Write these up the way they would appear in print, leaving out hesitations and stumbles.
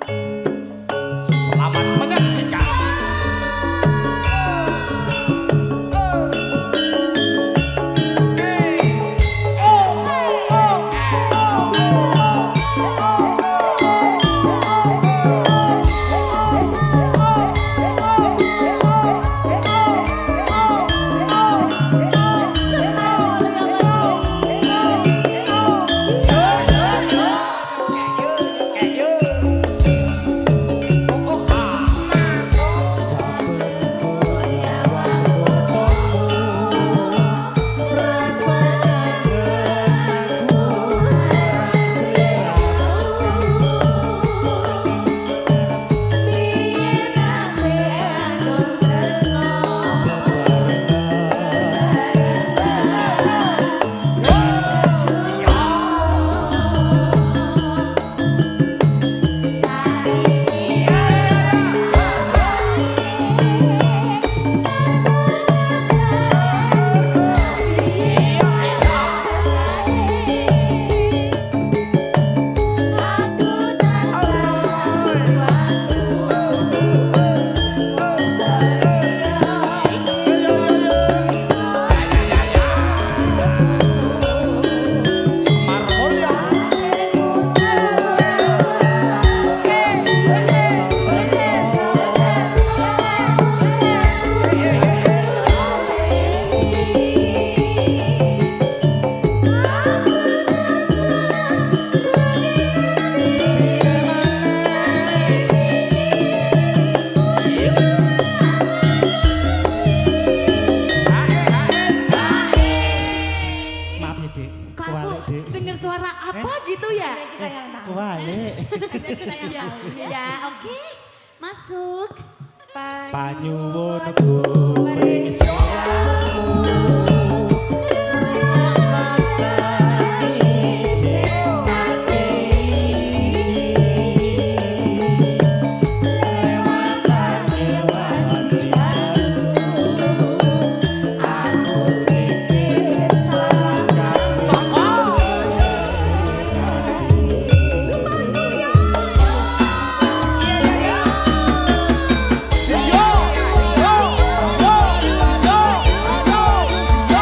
Selamat menyaksikan. Dengar suara apa gitu ya? Kita yang tahu. Ya, ya, oke. Masuk. Panyuwun goreng Yo, yo, yo, yo, yo, yo.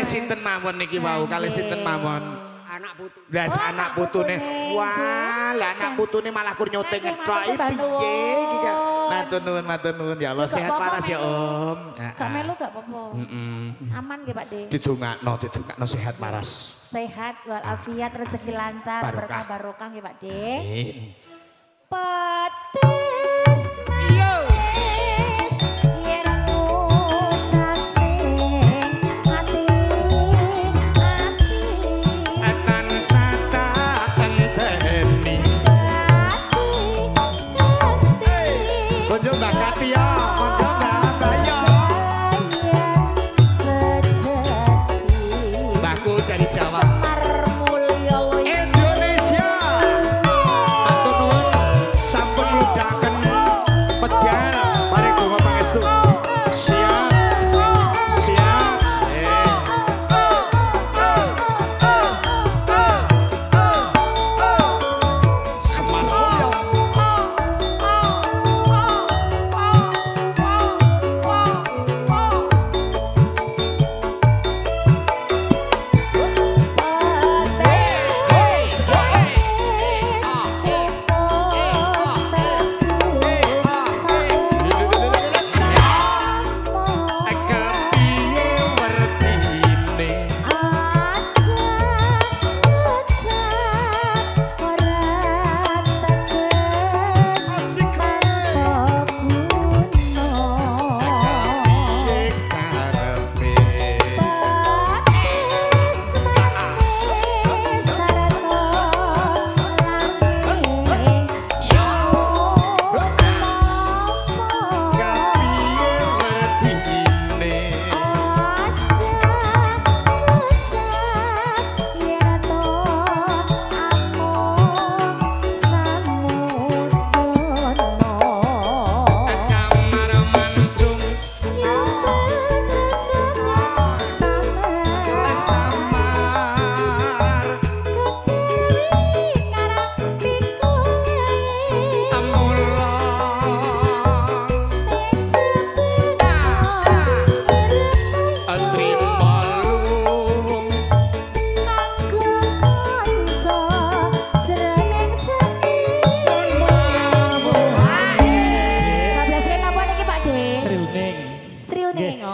sinten mawon niki wau, kalih sinten mawon? Anak putu. Lah anak putune. Wah, lah anak putune malah kur nyoting ngethok piye iki kan. Matur nuwun ya Allah sehat waras ya Om. Gak melu gak apa-apa. Aman nggih Pak De. Didongakno sehat waras. Sehat walafiat, rezeki lancar, berkah barokah nggih Pak De. Amin. Petis manis yen ngucap sing ati Akan sata enteni. Konjo Mbak Katia, konjo Mbak Bayo. Mbakku dari Jawa. Indonesia. Matur nuwun sampun ngludaken medal paring donga pangestu. Siap. Siap. Semangat.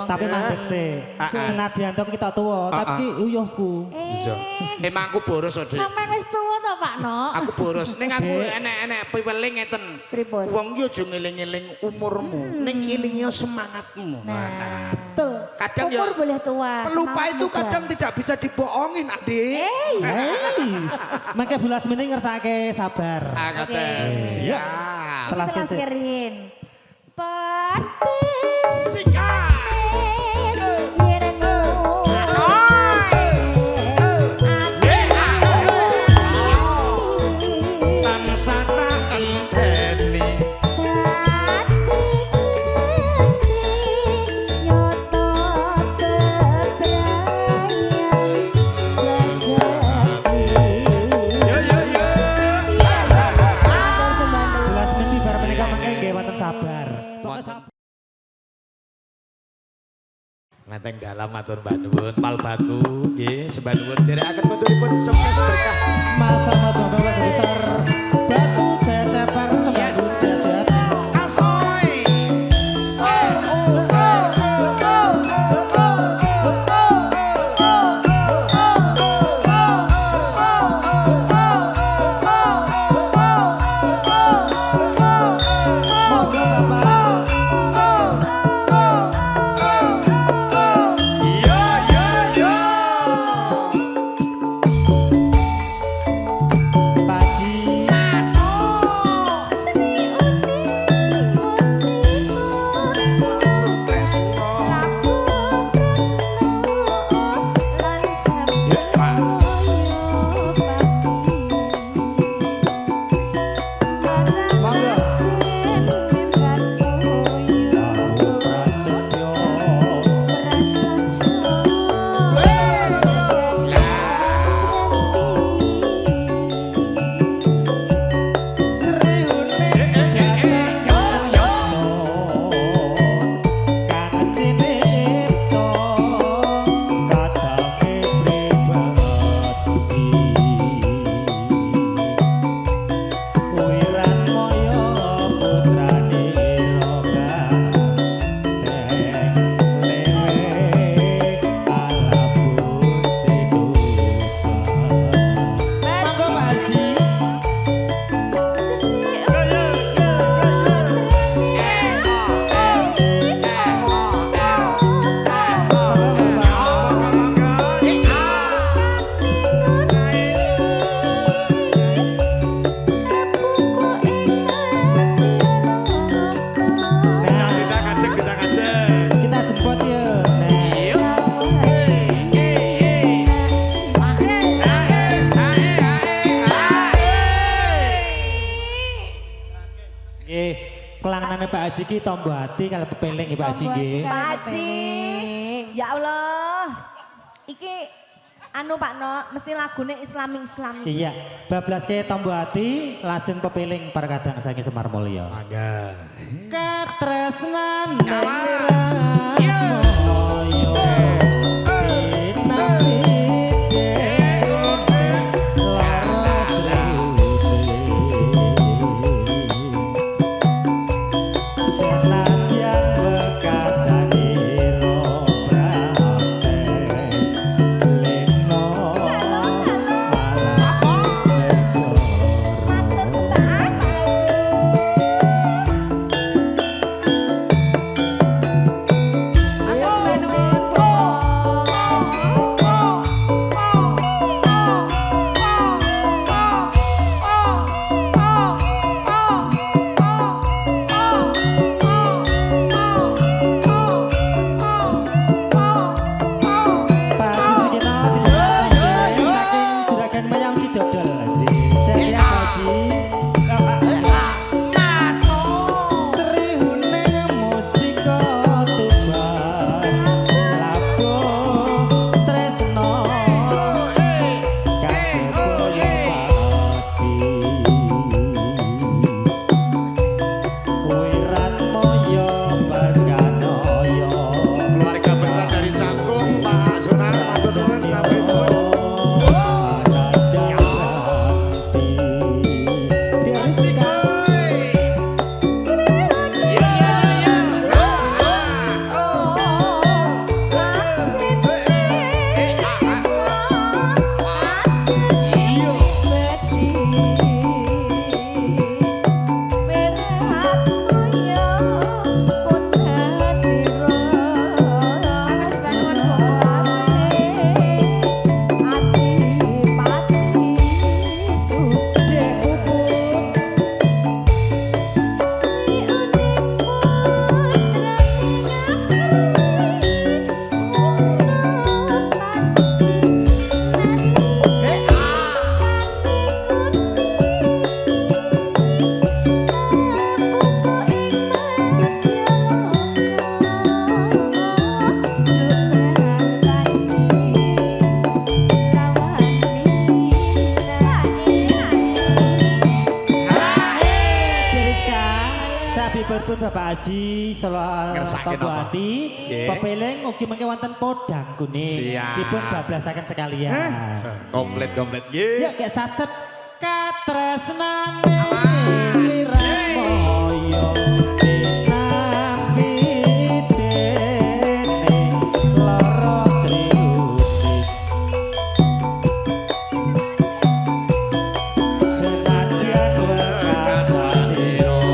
Tapi mandek sih. Senadyan to kita tua, tapi uyuhku. Emang aku boros Dik. Sampeyan wis tuwa to Pak No? Aku boros. Ning aku enek-enek piweling ngeten. Pripun? Wong yo aja ngeling-eling umurmu, ning ilingi semangatmu. Nah, Betul. Kadang umur ya boleh tua. pelupa semangat itu muda. kadang tidak bisa dibohongin, Adik. Makanya bulas mending ngersake sabar. Angkatan. Siap. Telas Telas kesik. kerin. Petis Sikat. yen ngucap Tansah tak enteni. Yo yo yo. Bulas mending bar menika mangke nggih wonten sabar. Pokoknya sabar. Ngenteng dalam matur mbak nuwun, pal batu, nggih, sembah nuwun. Derekaken puturipun sukses berkah. Masa madu bapak besar batu jaya ceper sembah sehat. Asoy. Moga bapak Yo yo yo. Paji Pak Haji ki tombo hati kalau pepeling Pak Haji nggih. Pak Haji. Ya Allah. Iki anu Pak No, mesti lagune Islami. Iya, bablas ke tombo hati lajeng pepeling parkadang saking Semar Mulya. Mangga. Katresnan Berpun Bapak Haji soal tombo hati pepeling ugi mengke wonten podang kuning dipun bablasaken sekalian Komplit ya kayak satet katresnane Wiramoyo dinampi dening lara Triuti senadyan wekasaniro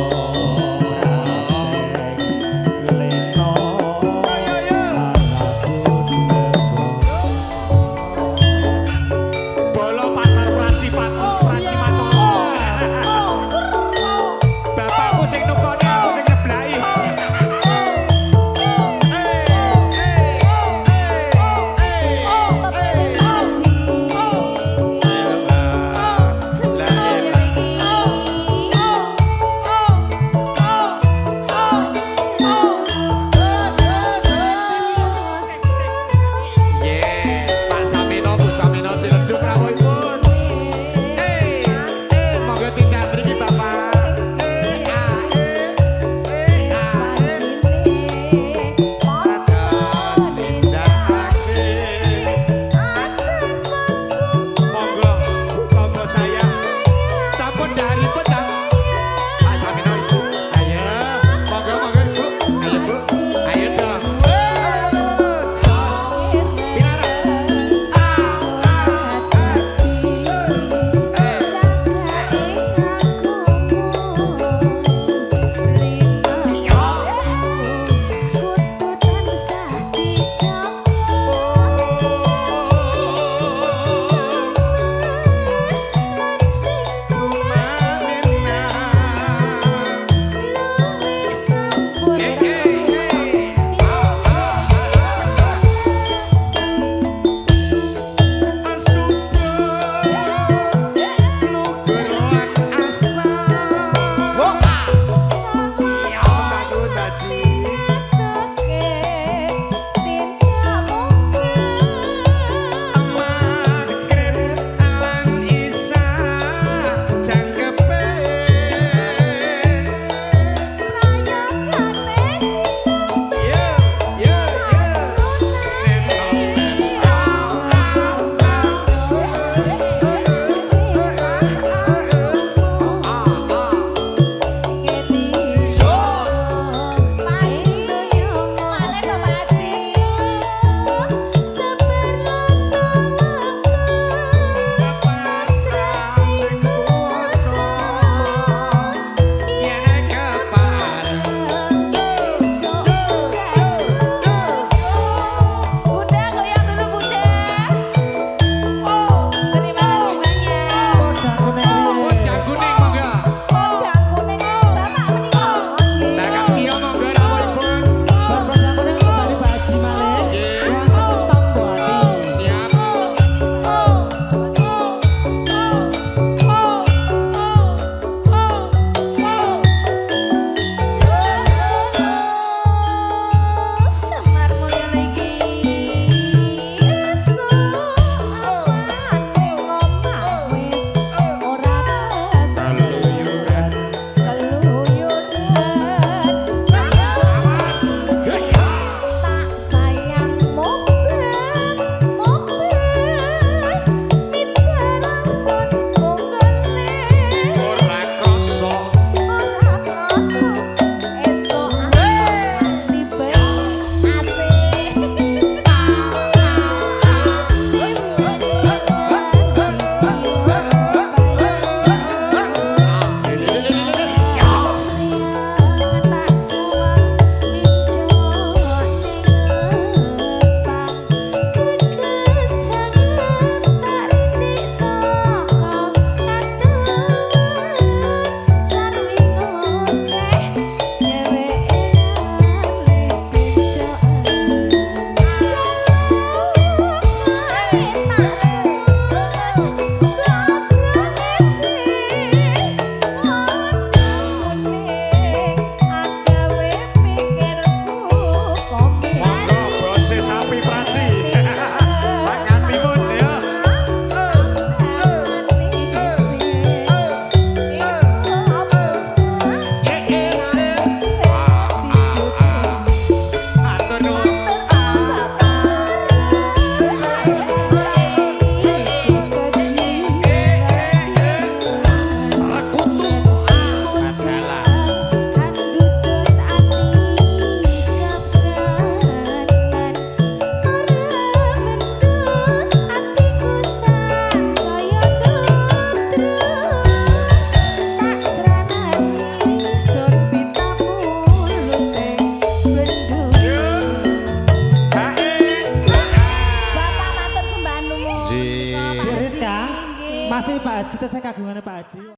Masih Pak Haji, saya kagungannya Pak Haji.